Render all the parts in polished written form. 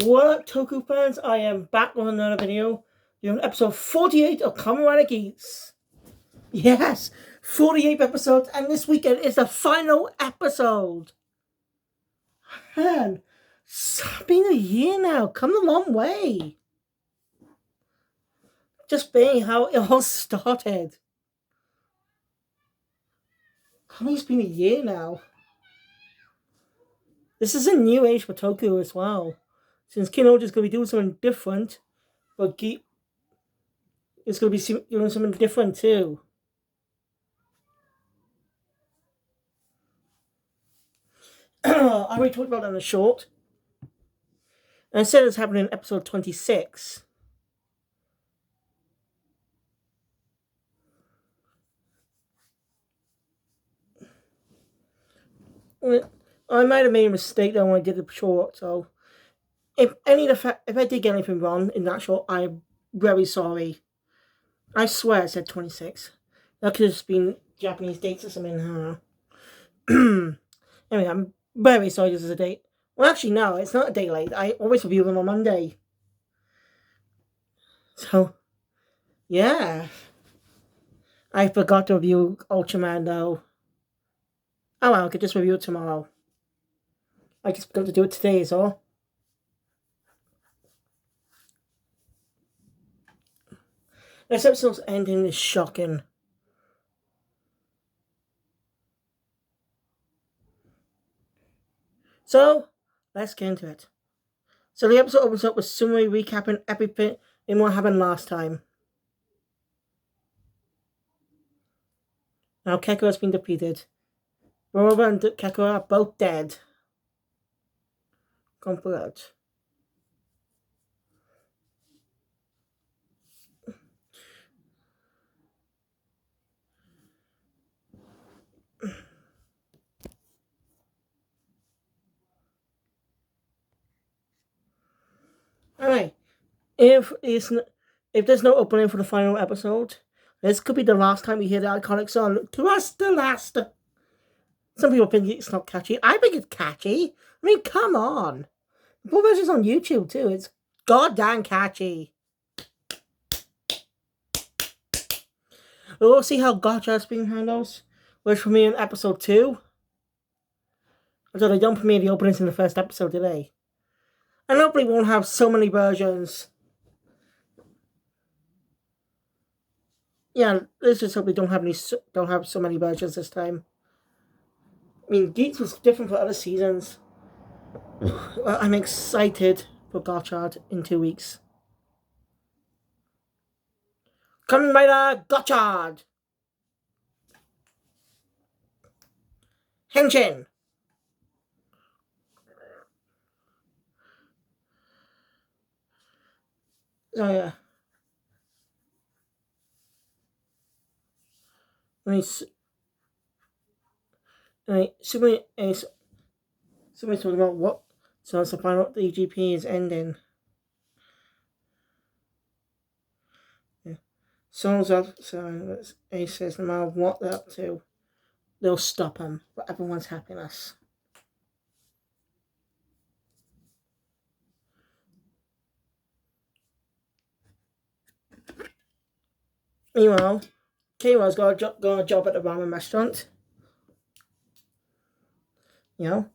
What up, Toku fans? I am back with another video. You're on episode 48 of Kamen Geats. Yes, 48 episodes, and this weekend is the final episode. Man, it's been a year now. Come a long way. Just being how it all started. It's been a year now. This is a new age for Toku as well. Since Kinoji is going to be doing something different, but Geats is going to be doing something different too. I already talked about that in the short. And instead it's happening in episode 26. I might have made a mistake though when I did the short, so if I did get anything wrong in that short, I'm very sorry. I swear I said 26. That could have just been Japanese dates or something, I don't know. Anyway, I'm very sorry this is a date. Well, actually, no, it's not a day late. I always review them on Monday. So, yeah. I forgot to review Ultraman though. Oh well, I could just review it tomorrow. I just forgot to do it today, is all. This episode's ending is shocking. So, let's get into it. So the episode opens up with summary recapping everything in what happened last time. Now Keko has been defeated. Roba and Keko are both dead. Conflict. Alright. If there's no opening for the final episode, this could be the last time we hear the iconic song, Trust the Last. Some people think it's not catchy. I think it's catchy. I mean, come on. The full version's on YouTube too. It's goddamn catchy. We'll see how Gotcha's being handled, which for me in episode 2. Although they don't premiere the openings in the first episode today. And hopefully won't have so many versions. Yeah, let's just hope we don't have so many versions this time. I mean, Geats was different for other seasons. Well, I'm excited for Gotchard in 2 weeks. Kamen Rider Gotchard! Henshin! Oh yeah. Somebody's talking about what. So it's the final. The EGP is ending. Yeah. Someone's up. So Ace says no matter what they're up to, they'll stop them for everyone's happiness. Meanwhile, Kira's got a job at the ramen restaurant. You know,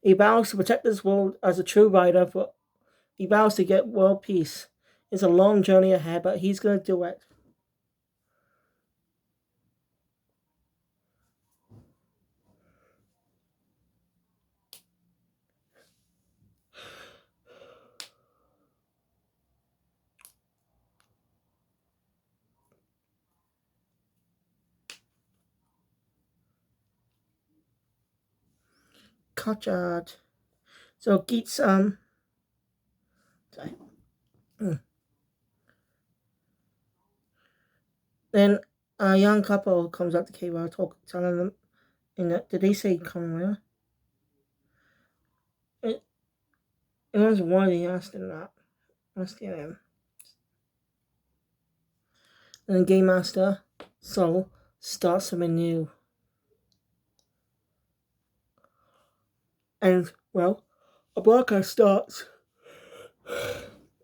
he vows to protect this world as a true rider, but he vows to get world peace. It's a long journey ahead, but he's going to do it. Gotchard. So Geats sorry. Then a young couple comes up to Kira, telling them, did they say Kamen? It was one he asked him that. Asking him. And then Game Master Soul starts something new. And, well, A broadcast starts.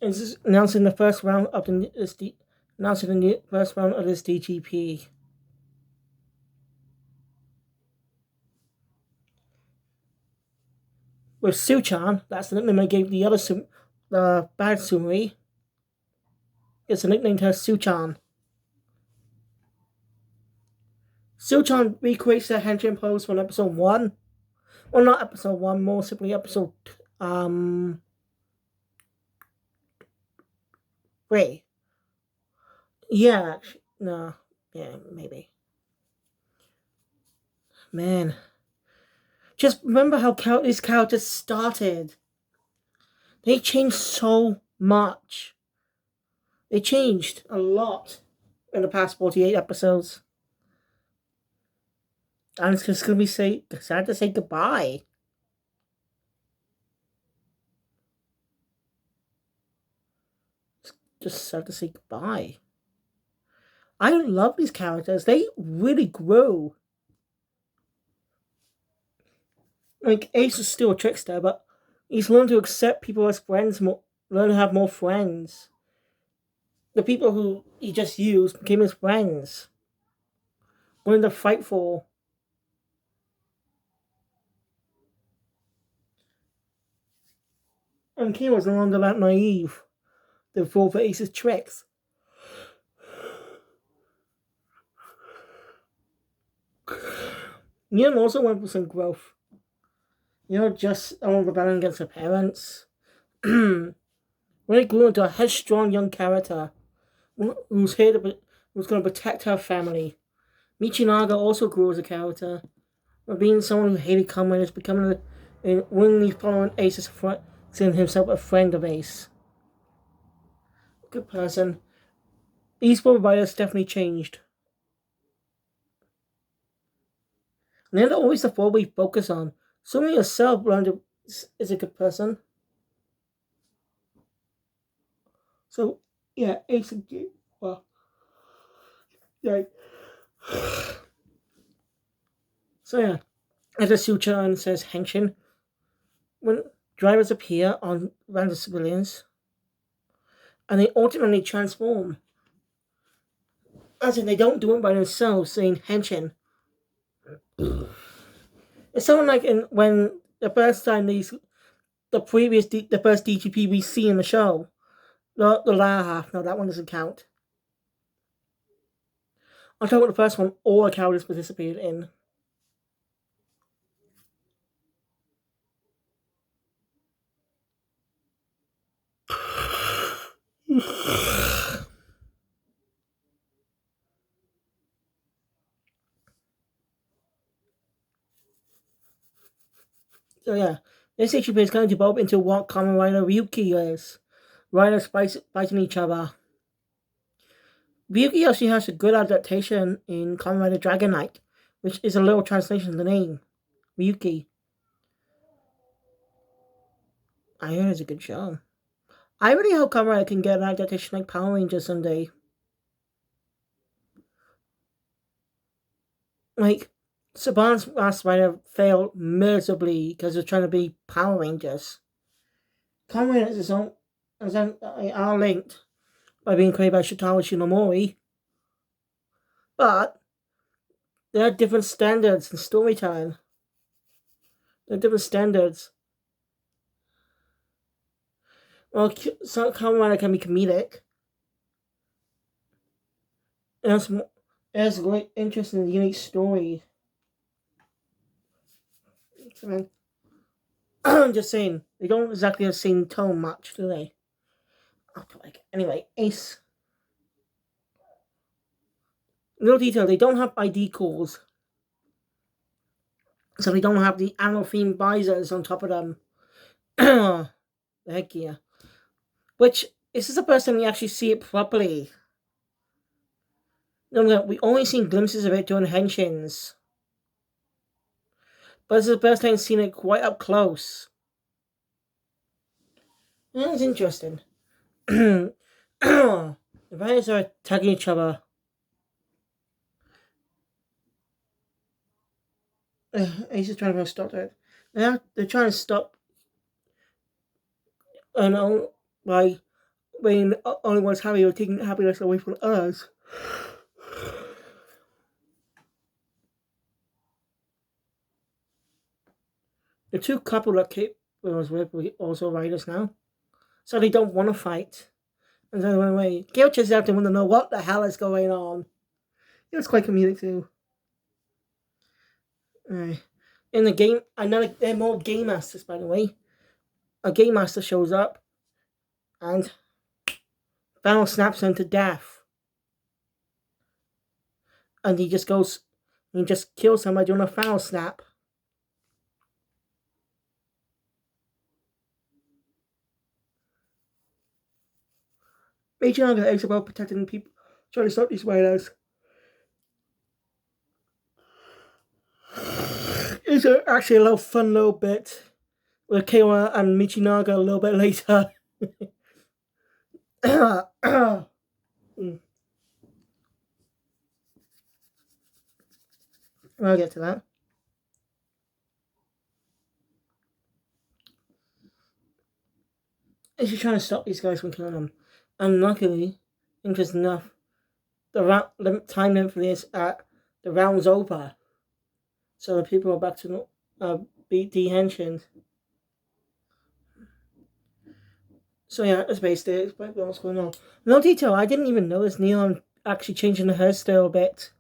It's just announcing the first round of announcing the first round of this DGP. With Suchan, that's the nickname I gave the other the bad Sumari. It's a nickname to her, Suchan. Suchan recreates the henchman pose from episode 1. Well, not episode 1, more simply episode 3. Yeah, no, yeah, maybe. Man, just remember how these characters started. They changed so much. They changed a lot in the past 48 episodes. And it's just gonna be sad to say goodbye. It's just sad to say goodbye. I love these characters. They really grow. Like Ace is still a trickster, but he's learned to accept people as friends more, learn to have more friends. The people who he just used became his friends. Willing to fight for. And King was no longer that naive to fall for Ace's tricks. Neon also went for some growth. Just rebelling against her parents. When he grew into a headstrong young character who's who's going to protect her family. Michinaga also grew as a character, but being someone who hated Kamen is becoming willingly following Ace's friend, seeing himself a friend of Ace. Good person. Esport providers definitely changed. And they're always the four we focus on. Sumi herself is a good person. So, yeah, Ace and G. Well, yeah. So, yeah. As a Suchan says, Henshin, when drivers appear on random civilians, and they ultimately transform. As in, they don't do it by themselves, saying Henshin. It's something like when the first time the first DGP we see in the show, the latter half, no, that one doesn't count. I'm talking about the first one all the characters participated in. So yeah, this DGP is going to develop into what Kamen Rider Ryuki is. Riders fighting each other. Ryuki actually has a good adaptation in Kamen Rider Dragon Knight, which is a little translation of the name. Ryuki. I heard it's a good show. I really hope Kamen Rider can get an adaptation like Power Rangers someday. Like, Saban's last rider failed miserably because of trying to be Power Rangers. Kamen Rider is its own, are linked by being created by Shotaro Shinomori, but there are different standards in storytelling. There are different standards. Well, some Kamen Rider can be comedic. It has a great, interesting, unique story. I'm just saying, they don't exactly have the same tone much, do they? Anyway, Ace. Little detail, they don't have ID calls. So they don't have the animal themed visors on top of them. The headgear. Which, this is the first time we actually see it properly. No, we only seen glimpses of it during henshins. But this is the first time seeing it quite up close. That's interesting. The riders are attacking each other. Ace is trying to stop it. They're trying to stop and by being the only ones happy or taking happiness away from others. The two couple that Kate was with were also writers now, so they don't want to fight. And so they went away. Gail just out there want to know what the hell is going on. It was quite comedic too. In the game, they're more game masters, by the way. A game master shows up and Thanos snaps him to death. And he just kills him by doing a Thanos snap. Major Naga is about protecting people, trying to stop these whalers. It's actually a little fun little bit with Keiwa and Michinaga a little bit later. I'll get to that. And she's trying to stop these guys from killing them. And luckily, interesting enough, the time limit for this the round's over. So the people are back to beat the henchins. So yeah, that's basically it. Explain what's going on. No detail. I didn't even notice Neon actually changing the hairstyle a bit.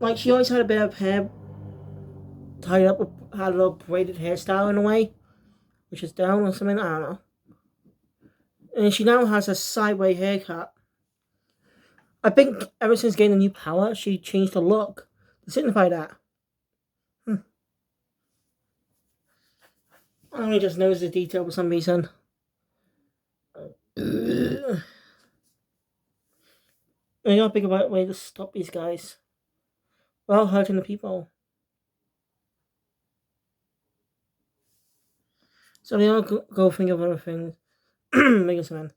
Like she always had a bit of hair tied up, had a little braided hairstyle in a way, which is down or something. I don't know. And she now has a sideways haircut. I think ever since getting a new power, she changed her look to signify that. I only just noticed the detail for some reason. I gotta think about a way to stop these guys without hurting the people. So they all go think of other things. Biggest man.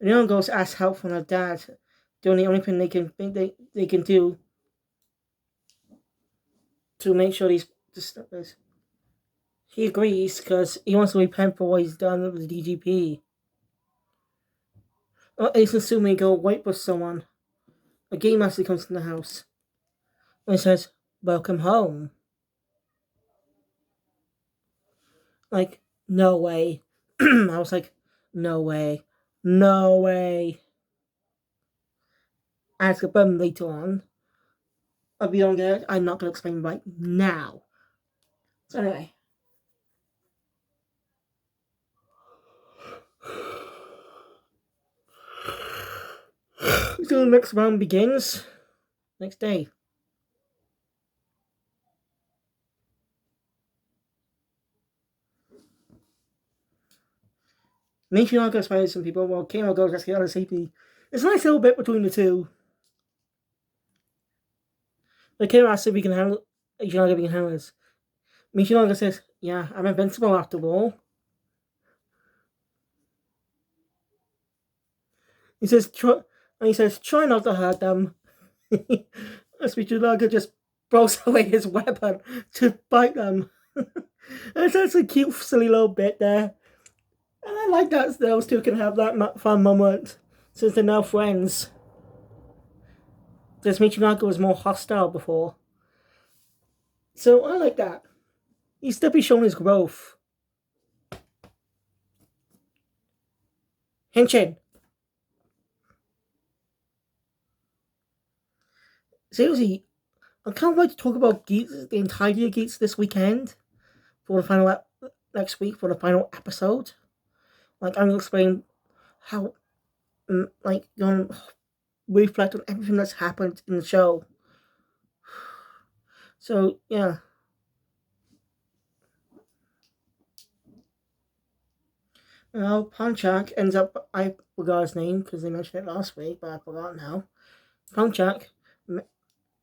They all goes ask help from their dad, doing the only thing they can think they can do to make sure these stop this. He agrees because he wants to repent for what he's done with the DGP. Ace and Sumi go wait for someone. A game master comes in the house and he says, "Welcome home." Like, no way. I was like, no way. No way. Ask a bum later on. I'll be on there. I'm not going to explain right now. So anyway. So the next round begins. Next day. Michinaga goes find some people while Kano goes rescue other safety. It's a nice little bit between the two. Like Kano asks if we can handle Michinaga if we can handle this. Michinaga says, "Yeah, I'm invincible after all." He says, "Try not to hurt them." As Michinaga just throws away his weapon to bite them. And that's a cute, silly little bit there. And I like that those two can have that fun moment since they're now friends. Because Michinaga was more hostile before. So I like that. He's still shown his growth. Henshin. Seriously, I can't wait to talk about Geats, the entirety of Geats this weekend. For the final next week for the final episode. Like I'm gonna explain how gonna reflect on everything that's happened in the show. So yeah. Now Ponchak ends up, I forgot his name because they mentioned it last week, but I forgot now. Ponchak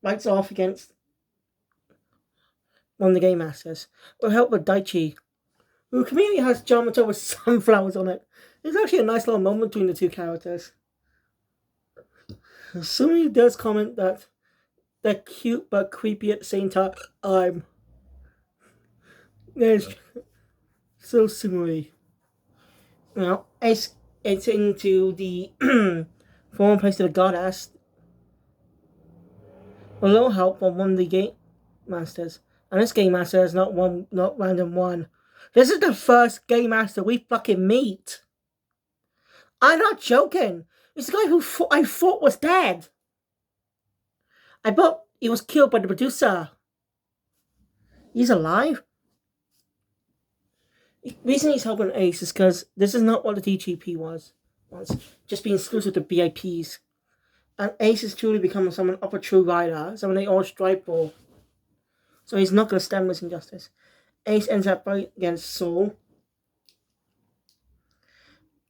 fights off against one of the game masters with help of Daichi, who conveniently has Yamato with sunflowers on it. It's actually a nice little moment between the two characters. Sumi does comment that they're cute but creepy at the same time. So sumary. Now, it's into the former place of the goddess. A little help from one of the game masters. And this game master is not random one. This is the first game master we fucking meet. I'm not joking. It's the guy who I thought was dead. I thought he was killed by the producer. He's alive. The reason he's helping Ace is because this is not what the DGP was. Once just being exclusive to VIPs. And Ace is truly becoming someone of a true rider, someone they all strive for. So he's not going to stand this injustice. Ace ends up fighting against Soul.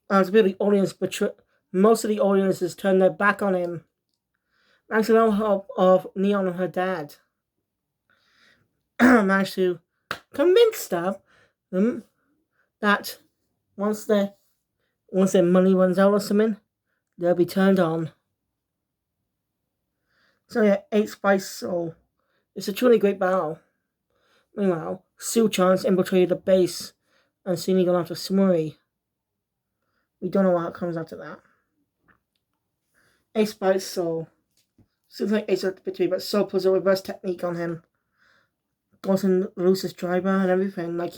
As really the audience, most of the audiences turn their back on him. Thanks to the help of Neon and her dad. Managed to convince them that once their money runs out or something, they'll be turned on. So yeah, Ace fights Soul. It's a truly great battle. Meanwhile, Su-chan's infiltrated the base and soon gone after Smurry. We don't know what comes after that. Ace fights Soul. Seems like Ace got the victory, but Soul pulls a reverse technique on him. Goes and loses driver and everything, like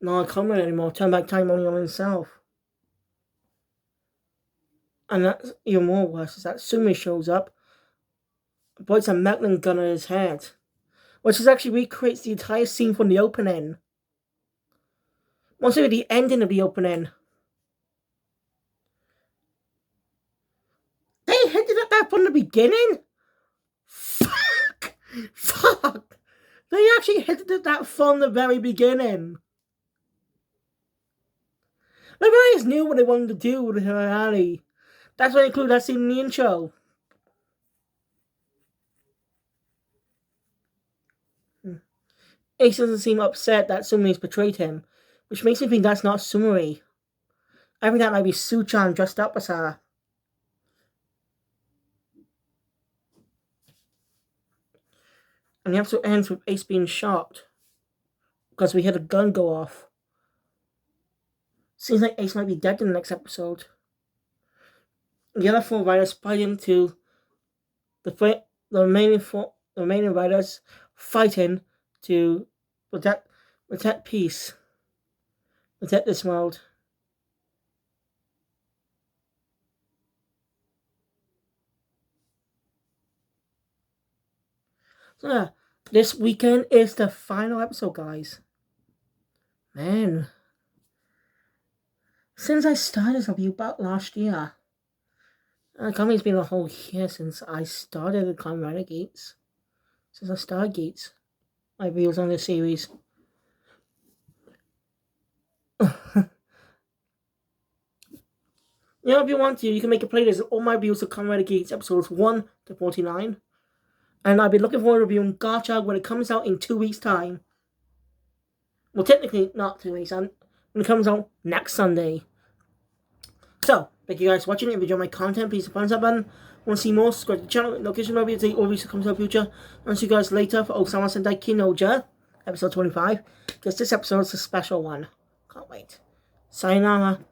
not a Kamen anymore, turn back time only on himself. And that's even more worse, is that Sumi shows up, points a Macklin gun at his head, which is actually recreates the entire scene from the opening. Mostly the ending of the opening. They hinted at that from the beginning? Fuck! They actually hinted at that from the very beginning. The guys knew what they wanted to do with her alley. That's why they included that scene in the intro. Ace doesn't seem upset that Sumi's betrayed him, which makes me think that's not Sumari. I think that might be Su-chan dressed up as her. And the episode ends with Ace being shot because we heard a gun go off. Seems like Ace might be dead in the next episode. The other 4 riders fighting to the remaining riders fighting to protect peace, protect this world. So yeah, this weekend is the final episode, guys. Man, since I started this review about last year, it's been a whole year since I started the Kamen Geats. Since I started Geats, my reviews on this series. If you want to, you can make a playlist of all my reviews of Kamen Geats episodes 1 to 49. And I'll be looking forward to reviewing Gacha when it comes out in 2 weeks' time. Well, technically, not 2 weeks. When it comes out next Sunday. So, thank you guys for watching. If you enjoyed my content, please hit the thumbs up button. Want to see more? Subscribe to the channel. Notification bell to all videos comes out in the future. I'll see you guys later for Osama Sendai Kinoja, episode 25. Because this episode is a special one. Can't wait. Sayonara.